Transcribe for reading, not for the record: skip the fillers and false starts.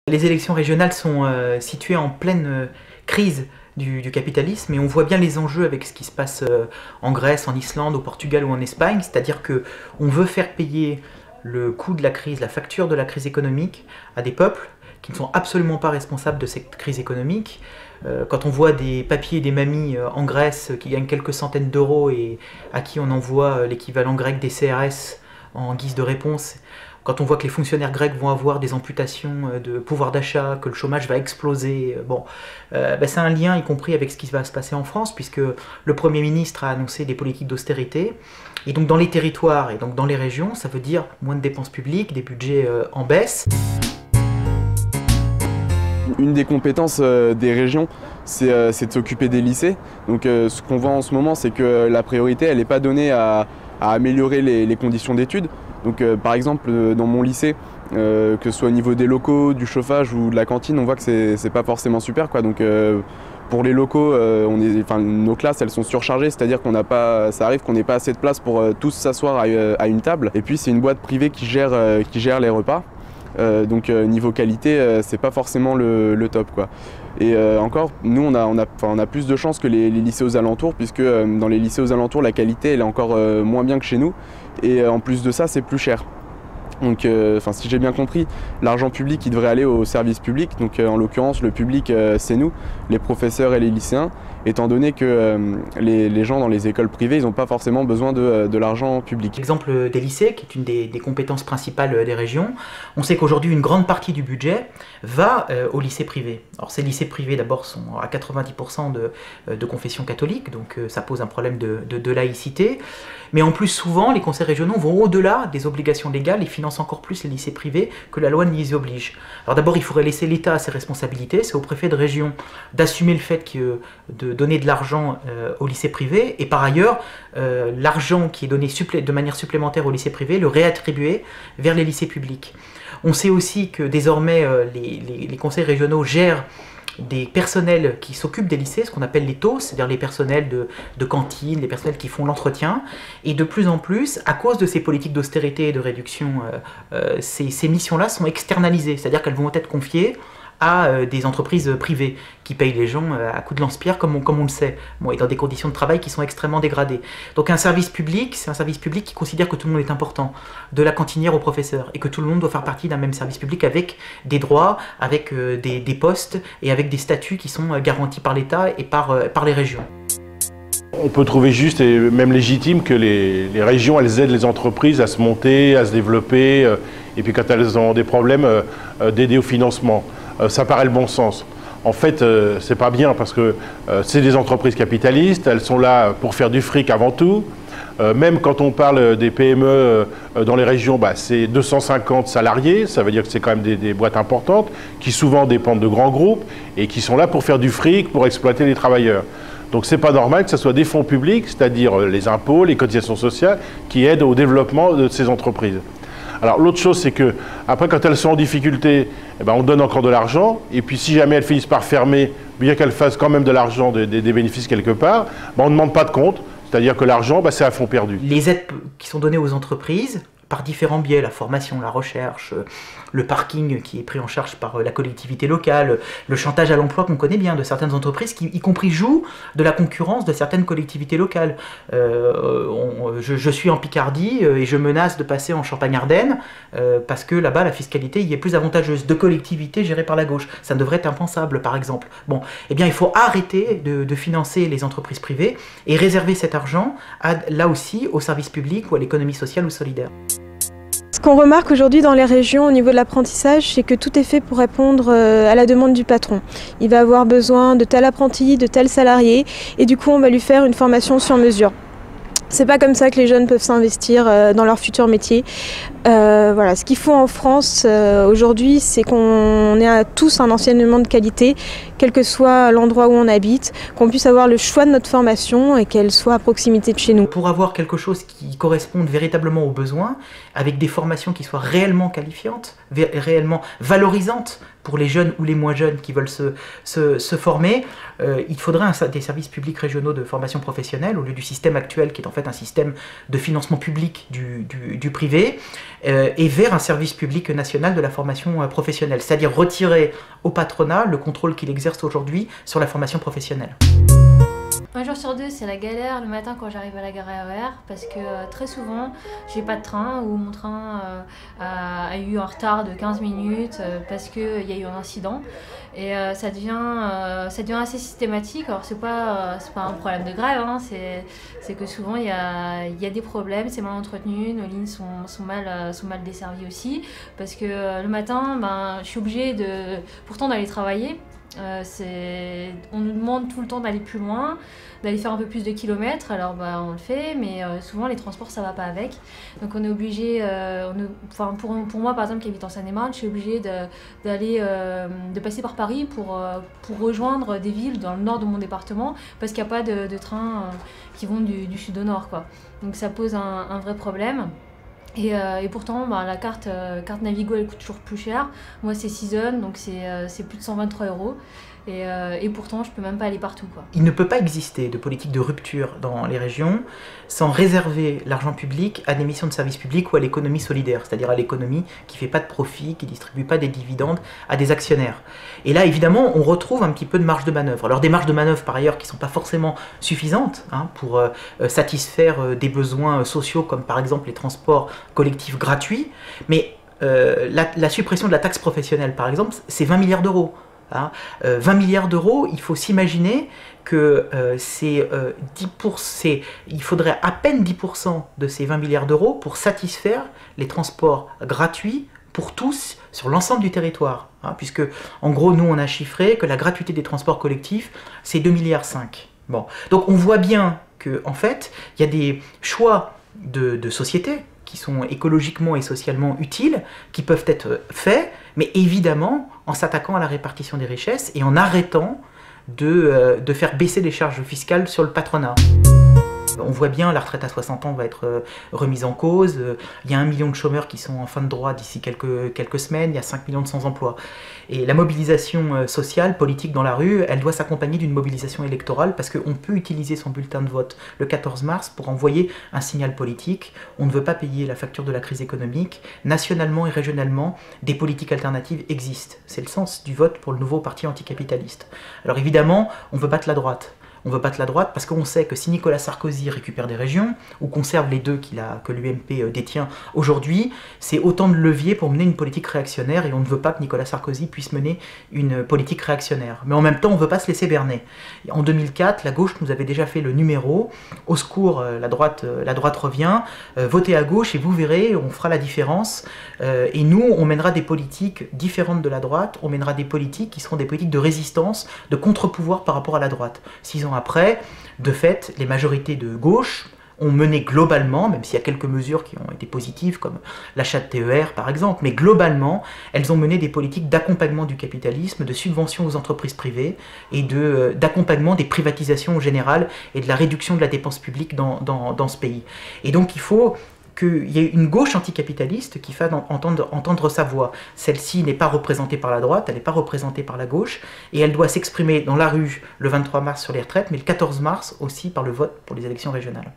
Les élections régionales sont situées en pleine crise du capitalisme et on voit bien les enjeux avec ce qui se passe en Grèce, en Islande, au Portugal ou en Espagne, c'est-à-dire qu'on veut faire payer le coût de la crise, la facture de la crise économique à des peuples qui ne sont absolument pas responsables de cette crise économique. Quand on voit des papiers et des mamies en Grèce qui gagnent quelques centaines d'euros et à qui on envoie l'équivalent grec des CRS en guise de réponse, quand on voit que les fonctionnaires grecs vont avoir des amputations de pouvoir d'achat, que le chômage va exploser, c'est un lien y compris avec ce qui va se passer en France, puisque le Premier ministre a annoncé des politiques d'austérité. Et donc dans les territoires et donc dans les régions, ça veut dire moins de dépenses publiques, des budgets en baisse. Une des compétences des régions, c'est de s'occuper des lycées. Donc ce qu'on voit en ce moment, c'est que la priorité, elle n'est pas donnée à améliorer les conditions d'études. Donc par exemple, dans mon lycée, que ce soit au niveau des locaux, du chauffage ou de la cantine, on voit que c'est pas forcément super, quoi. Donc pour les locaux, nos classes elles sont surchargées, c'est-à-dire ça arrive qu'on n'ait pas assez de place pour tous s'asseoir à une table. Et puis c'est une boîte privée qui gère les repas. Donc niveau qualité, c'est pas forcément le top, quoi. Et encore, nous on a plus de chance que les lycées aux alentours, puisque dans les lycées aux alentours, la qualité elle est encore moins bien que chez nous. Et en plus de ça, c'est plus cher. Donc, si j'ai bien compris, l'argent public il devrait aller au service public. Donc, en l'occurrence, le public, c'est nous, les professeurs et les lycéens, étant donné que les gens dans les écoles privées, ils n'ont pas forcément besoin de l'argent public. L'exemple des lycées, qui est une des compétences principales des régions, on sait qu'aujourd'hui, une grande partie du budget va aux lycées privés. Alors, ces lycées privés, d'abord, sont à 90% de confession catholique, donc ça pose un problème de laïcité. Mais en plus, souvent, les conseils régionaux vont au-delà des obligations légales et financent encore plus les lycées privés que la loi n'y y oblige. Alors d'abord, il faudrait laisser l'État à ses responsabilités. C'est au préfet de région d'assumer le fait de donner de l'argent aux lycées privés. Et par ailleurs, l'argent qui est donné de manière supplémentaire aux lycées privés, le réattribuer vers les lycées publics. On sait aussi que désormais, les conseils régionaux gèrent des personnels qui s'occupent des lycées, ce qu'on appelle les TOS, c'est-à-dire les personnels de cantine, les personnels qui font l'entretien. Et de plus en plus, à cause de ces politiques d'austérité et de réduction, ces missions-là sont externalisées, c'est-à-dire qu'elles vont être confiées à des entreprises privées qui payent les gens à coups de lance-pierre, comme on le sait, et dans des conditions de travail qui sont extrêmement dégradées. Donc un service public, c'est un service public qui considère que tout le monde est important, de la cantinière au professeur, et que tout le monde doit faire partie d'un même service public avec des droits, avec des postes et avec des statuts qui sont garantis par l'État et par les régions. On peut trouver juste et même légitime que les régions elles aident les entreprises à se monter, à se développer, et puis quand elles ont des problèmes, d'aider au financement. Ça paraît le bon sens. En fait, c'est pas bien parce que c'est des entreprises capitalistes, elles sont là pour faire du fric avant tout. Même quand on parle des PME dans les régions, c'est 250 salariés, ça veut dire que c'est quand même des boîtes importantes qui souvent dépendent de grands groupes et qui sont là pour faire du fric, pour exploiter les travailleurs. Donc c'est pas normal que ce soit des fonds publics, c'est-à-dire les impôts, les cotisations sociales, qui aident au développement de ces entreprises. Alors l'autre chose, c'est que après, quand elles sont en difficulté, on donne encore de l'argent. Et puis si jamais elles finissent par fermer, bien qu'elles fassent quand même de l'argent, des bénéfices quelque part, on ne demande pas de compte. C'est-à-dire que l'argent, c'est à fond perdu. Les aides qui sont données aux entreprises, par différents biais, la formation, la recherche, le parking qui est pris en charge par la collectivité locale, le chantage à l'emploi qu'on connaît bien de certaines entreprises qui, y compris, jouent de la concurrence de certaines collectivités locales. Je suis en Picardie et je menace de passer en Champagne-Ardenne parce que là-bas, la fiscalité y est plus avantageuse, de collectivités gérées par la gauche. Ça devrait être impensable, par exemple. Bon, eh bien, il faut arrêter de financer les entreprises privées et réserver cet argent, là aussi, au service public ou à l'économie sociale ou solidaire. Ce qu'on remarque aujourd'hui dans les régions au niveau de l'apprentissage, c'est que tout est fait pour répondre à la demande du patron. Il va avoir besoin de tel apprenti, de tel salarié, et du coup on va lui faire une formation sur mesure. C'est pas comme ça que les jeunes peuvent s'investir dans leur futur métier. Voilà, ce qu'il faut en France aujourd'hui, c'est qu'on ait tous un enseignement de qualité, quel que soit l'endroit où on habite, qu'on puisse avoir le choix de notre formation et qu'elle soit à proximité de chez nous. Pour avoir quelque chose qui corresponde véritablement aux besoins, avec des formations qui soient réellement qualifiantes, réellement valorisantes pour les jeunes ou les moins jeunes qui veulent se former, il faudrait des services publics régionaux de formation professionnelle au lieu du système actuel qui est en fait fait un système de financement public du privé, et vers un service public national de la formation professionnelle, c'est-à-dire retirer au patronat le contrôle qu'il exerce aujourd'hui sur la formation professionnelle. Un jour sur deux, c'est la galère le matin quand j'arrive à la gare RER parce que très souvent, j'ai pas de train ou mon train a eu un retard de 15 minutes parce qu'il y a eu un incident. Et ça devient assez systématique. Alors c'est pas un problème de grève, hein, c'est que souvent il y a des problèmes, c'est mal entretenu, nos lignes sont mal desservies aussi. Parce que le matin, je suis obligée pourtant d'aller travailler. On nous demande tout le temps d'aller plus loin, d'aller faire un peu plus de kilomètres, alors on le fait, mais souvent les transports ça va pas avec. Donc on est obligé, pour moi par exemple qui habite en Seine-et-Marne, je suis obligée de passer par Paris pour rejoindre des villes dans le nord de mon département parce qu'il n'y a pas de trains qui vont du sud au nord, quoi. Donc ça pose un vrai problème. Et pourtant, la carte Navigo elle coûte toujours plus cher. Moi c'est Season, donc c'est plus de 123 €. Et pourtant, je peux même pas aller partout, quoi. Il ne peut pas exister de politique de rupture dans les régions sans réserver l'argent public à des missions de service public ou à l'économie solidaire, c'est-à-dire à l'économie qui ne fait pas de profit, qui ne distribue pas des dividendes à des actionnaires. Et là, évidemment, on retrouve un petit peu de marge de manœuvre. Alors des marges de manœuvre, par ailleurs, qui ne sont pas forcément suffisantes pour satisfaire des besoins sociaux, comme par exemple les transports collectifs gratuits, mais la suppression de la taxe professionnelle, par exemple, c'est 20 milliards d'euros. 20 milliards d'euros, il faut s'imaginer que il faudrait à peine 10% de ces 20 milliards d'euros pour satisfaire les transports gratuits pour tous sur l'ensemble du territoire. Puisque, en gros, nous, on a chiffré que la gratuité des transports collectifs, c'est 2,5 milliards. Bon. Donc, on voit bien qu'en fait, il y a des choix de société qui sont écologiquement et socialement utiles, qui peuvent être faits, mais évidemment en s'attaquant à la répartition des richesses et en arrêtant de faire baisser les charges fiscales sur le patronat. On voit bien, la retraite à 60 ans va être remise en cause. Il y a 1 million de chômeurs qui sont en fin de droit d'ici quelques semaines. Il y a 5 millions de sans-emploi. Et la mobilisation sociale, politique dans la rue, elle doit s'accompagner d'une mobilisation électorale parce qu'on peut utiliser son bulletin de vote le 14 mars pour envoyer un signal politique. On ne veut pas payer la facture de la crise économique. Nationalement et régionalement, des politiques alternatives existent. C'est le sens du vote pour le nouveau parti anticapitaliste. Alors évidemment, on veut battre la droite. On veut battre la droite parce qu'on sait que si Nicolas Sarkozy récupère des régions, ou conserve les deux que l'UMP détient aujourd'hui, c'est autant de leviers pour mener une politique réactionnaire, et on ne veut pas que Nicolas Sarkozy puisse mener une politique réactionnaire. Mais en même temps, on ne veut pas se laisser berner. En 2004, la gauche nous avait déjà fait le numéro, au secours, la droite revient, votez à gauche et vous verrez, on fera la différence. Et nous, on mènera des politiques différentes de la droite, on mènera des politiques qui seront des politiques de résistance, de contre-pouvoir par rapport à la droite. 6 ans après, de fait, les majorités de gauche ont mené globalement, même s'il y a quelques mesures qui ont été positives, comme l'achat de TER par exemple, mais globalement, elles ont mené des politiques d'accompagnement du capitalisme, de subvention aux entreprises privées et d'accompagnement des privatisations générales et de la réduction de la dépense publique dans ce pays. Et donc il faut qu'il y ait une gauche anticapitaliste qui fasse entendre sa voix. Celle-ci n'est pas représentée par la droite, elle n'est pas représentée par la gauche, et elle doit s'exprimer dans la rue le 23 mars sur les retraites, mais le 14 mars aussi par le vote pour les élections régionales.